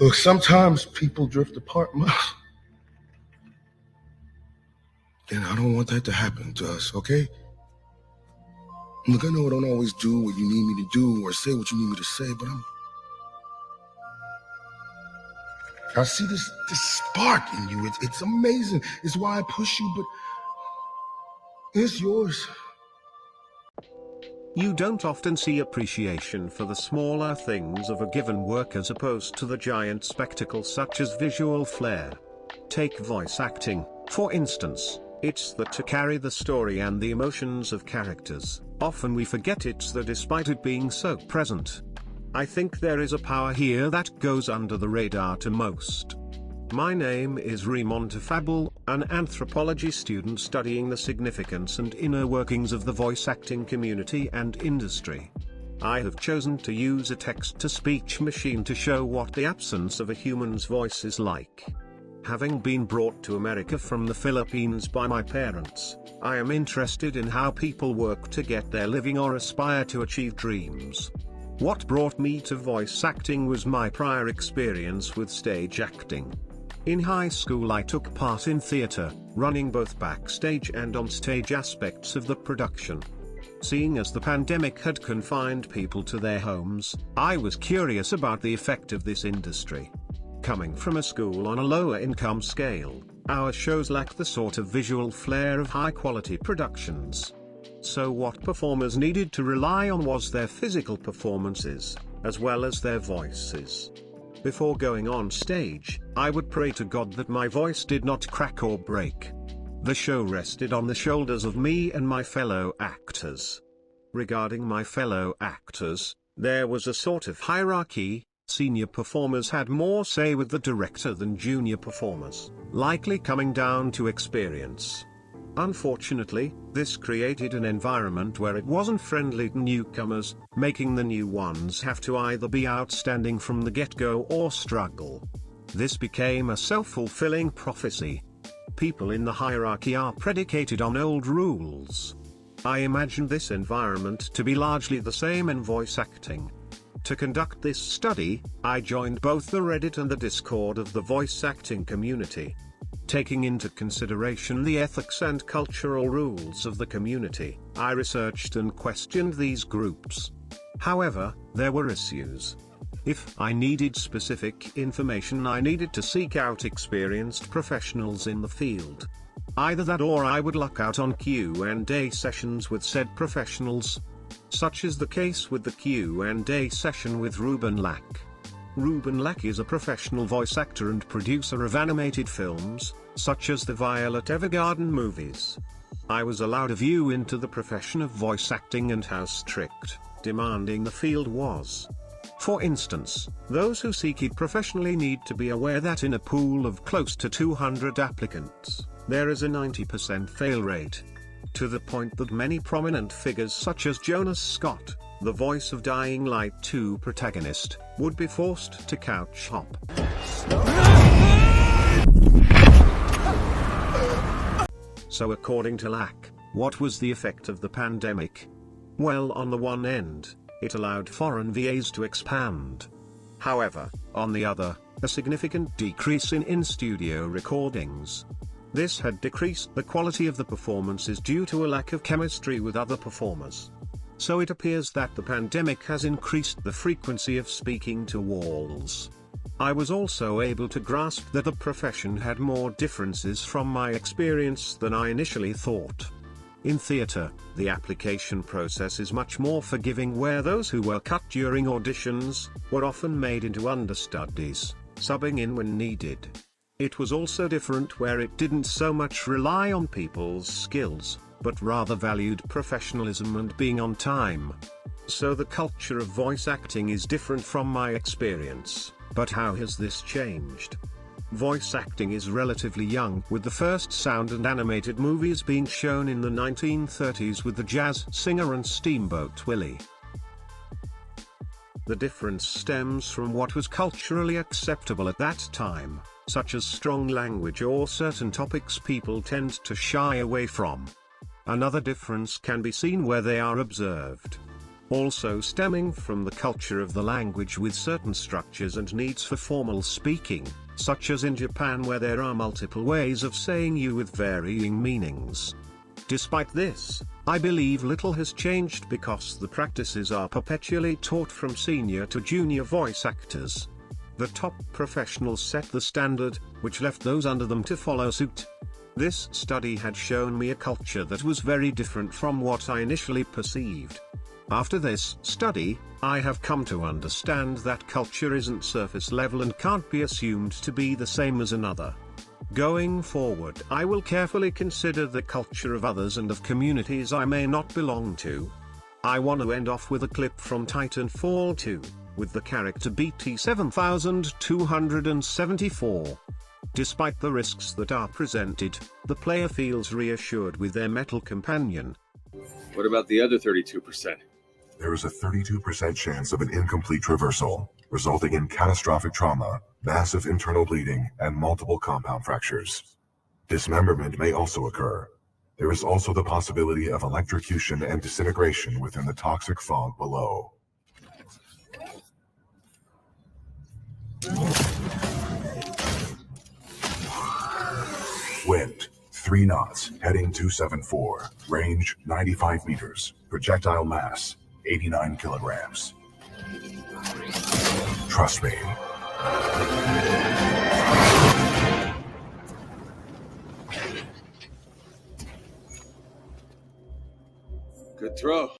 Look, sometimes people drift apart, Miles. And I don't want that to happen to us, okay? Look, I know I don't always do what you need me to do or say what you need me to say, but I see this spark in you. It's amazing. It's why I push you, but it's yours. You don't often see appreciation for the smaller things of a given work as opposed to the giant spectacle such as visual flair. Take voice acting, for instance. It's the to carry the story and the emotions of characters. Often we forget it's the despite it being so present. I think there is a power here that goes under the radar to most. My name is Raymond Fable, an anthropology student studying the significance and inner workings of the voice acting community and industry. I have chosen to use a text-to-speech machine to show what the absence of a human's voice is like. Having been brought to America from the Philippines by my parents, I am interested in how people work to get their living or aspire to achieve dreams. What brought me to voice acting was my prior experience with stage acting. In high school I took part in theater, running both backstage and onstage aspects of the production. Seeing as the pandemic had confined people to their homes, I was curious about the effect of this industry. Coming from a school on a lower income scale, our shows lacked the sort of visual flair of high-quality productions. So what performers needed to rely on was their physical performances, as well as their voices. Before going on stage, I would pray to God that my voice did not crack or break. The show rested on the shoulders of me and my fellow actors. Regarding my fellow actors, there was a sort of hierarchy. Senior performers had more say with the director than junior performers, likely coming down to experience. Unfortunately, this created an environment where it wasn't friendly to newcomers, making the new ones have to either be outstanding from the get-go or struggle. This became a self-fulfilling prophecy. People in the hierarchy are predicated on old rules. I imagine this environment to be largely the same in voice acting. To conduct this study, I joined both the Reddit and the Discord of the voice acting community. Taking into consideration the ethics and cultural rules of the community, I researched and questioned these groups. However, there were issues. If I needed specific information, I needed to seek out experienced professionals in the field. Either that or I would luck out on Q&A sessions with said professionals. Such is the case with the Q&A session with Ruben Lack. Ruben Lack is a professional voice actor and producer of animated films, such as the Violet Evergarden movies. I was allowed a view into the profession of voice acting and how strict, demanding the field was. For instance, those who seek it professionally need to be aware that in a pool of close to 200 applicants, there is a 90% fail rate. To the point that many prominent figures such as Jonas Scott, the voice of Dying Light 2 protagonist, would be forced to couch hop. So according to Lack, what was the effect of the pandemic? Well, on the one end, it allowed foreign VAs to expand. However, on the other, a significant decrease in in-studio recordings. This had decreased the quality of the performances due to a lack of chemistry with other performers. So it appears that the pandemic has increased the frequency of speaking to walls. I was also able to grasp that the profession had more differences from my experience than I initially thought. In theater, the application process is much more forgiving, where those who were cut during auditions were often made into understudies, subbing in when needed. It was also different where it didn't so much rely on people's skills, but rather valued professionalism and being on time. So the culture of voice acting is different from my experience, but how has this changed? Voice acting is relatively young, with the first sound and animated movies being shown in the 1930s with the jazz singer and Steamboat Willie. The difference stems from what was culturally acceptable at that time, such as strong language or certain topics people tend to shy away from. Another difference can be seen where they are observed. also stemming from the culture of the language with certain structures and needs for formal speaking, such as in Japan where there are multiple ways of saying you with varying meanings. Despite this, I believe little has changed because the practices are perpetually taught from senior to junior voice actors. The top professionals set the standard, which left those under them to follow suit. This study had shown me a culture that was very different from what I initially perceived. After this study, I have come to understand that culture isn't surface level and can't be assumed to be the same as another. Going forward, I will carefully consider the culture of others and of communities I may not belong to. I want to end off with a clip from Titanfall 2, with the character BT-7274. Despite the risks that are presented, the player feels reassured with their metal companion. What about the other 32%? There is a 32% chance of an incomplete traversal, resulting in catastrophic trauma, massive internal bleeding, and multiple compound fractures. Dismemberment may also occur. There is also the possibility of electrocution and disintegration within the toxic fog below. Wind, 3 knots, heading 274, range 95 meters, projectile mass 89 kilograms. Trust me. Good throw.